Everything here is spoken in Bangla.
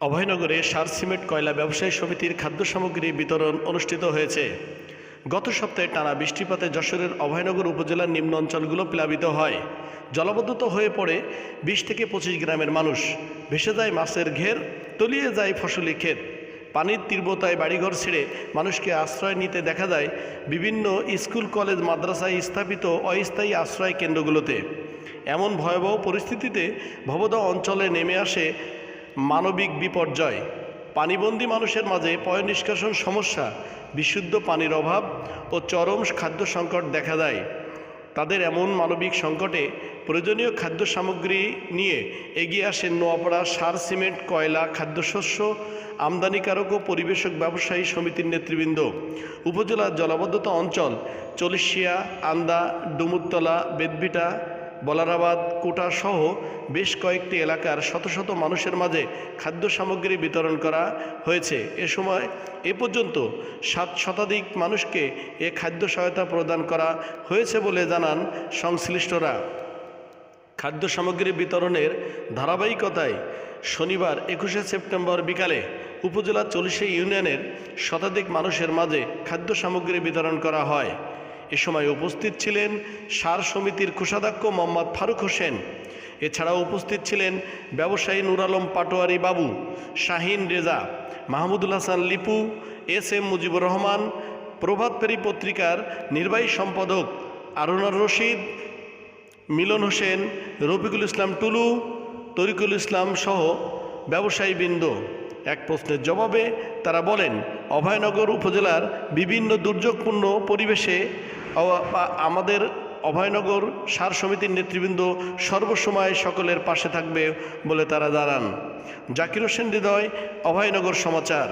অভয়নগরে সার সিমেন্ট কয়লা ব্যবসায়ী সমিতির খাদ্য সামগ্রী বিতরণ অনুষ্ঠিত হয়েছে। গত সপ্তাহে টানা বৃষ্টিপাতে যশোরের অভয়নগর উপজেলার নিম্ন অঞ্চলগুলো প্লাবিত হয়। জলাবদ্ধতা হয়ে পড়ে 20 থেকে 25 গ্রামের মানুষ। ভেসে যায় মাছের ঘের, তলিয়ে যায় ফসলি ক্ষেত। পানির তীব্রতায় বাড়িঘর ছেড়ে মানুষকে আশ্রয় নিতে দেখা যায় বিভিন্ন স্কুল, কলেজ, মাদ্রাসায় স্থাপিত অস্থায়ী আশ্রয় কেন্দ্রগুলোতে। এমন ভয়াবহ পরিস্থিতিতে ভবদহ অঞ্চলে নেমে আসে মানবিক বিপর্যয়। পানিবন্দী মানুষের মাঝে পয় নিষ্কাশন সমস্যা, বিশুদ্ধ পানির অভাব ও চরম খাদ্য সংকট দেখা দেয়। তাদের এমন মানবিক সংকটে প্রয়োজনীয় খাদ্য সামগ্রী নিয়ে এগিয়ে আসেন নোয়াপাড়া সার সিমেন্ট কয়লা খাদ্যশস্য আমদানিকারক ও পরিবেশক ব্যবসায়ী সমিতির নেতৃবৃন্দ। উপজেলার জলাবদ্ধতা অঞ্চল চলিশিয়া, আন্দা, ডুমুরতলা, বেদভিটা, বলারাবাদ, কোটা সহ বেশ কয়েকটি এলাকার শত শত মানুষের মাঝে খাদ্য সামগ্রী বিতরণ করা হয়েছে। এ পর্যন্ত 7 শতাধিক মানুষকে এ খাদ্য সহায়তা প্রদান করা হয়েছে বলে জানান সংশ্লিষ্টরা। খাদ্য সামগ্রী বিতরণের ধারাবাহিকতায় শনিবার 21শে সেপ্টেম্বর বিকালে উপজেলার 40 ইউনিয়নের শতাধিক মানুষের মাঝে খাদ্য সামগ্রী বিতরণ করা হয়। এ সময় উপস্থিত ছিলেন সার সমিতির কোষাধ্যক্ষ মোহাম্মদ ফারুক হোসেন। এছাড়াও উপস্থিত ছিলেন ব্যবসায়ী নুর আলম পাটোয়ারি বাবু, শাহিন রেজা, মাহমুদুল হাসান লিপু, SM মুজিবুর রহমান, প্রভাত ফেরি পত্রিকার নির্বাহী সম্পাদক আরুনার রশিদ, মিলন হোসেন, রফিকুল ইসলাম টুলু, তরিকুল ইসলাম সহ ব্যবসায়ীবৃন্দ। এক প্রশ্নের জবাবে তারা বলেন, অভয়নগর উপজেলার বিভিন্ন দুর্যোগপূর্ণ পরিবেশে আমাদের অভয়নগর সার সমিতির নেতৃবৃন্দ সর্বসময় সকলের পাশে থাকবে বলে তারা জানান। জাকির হোসেন হৃদয়, অভয়নগর সমাচার।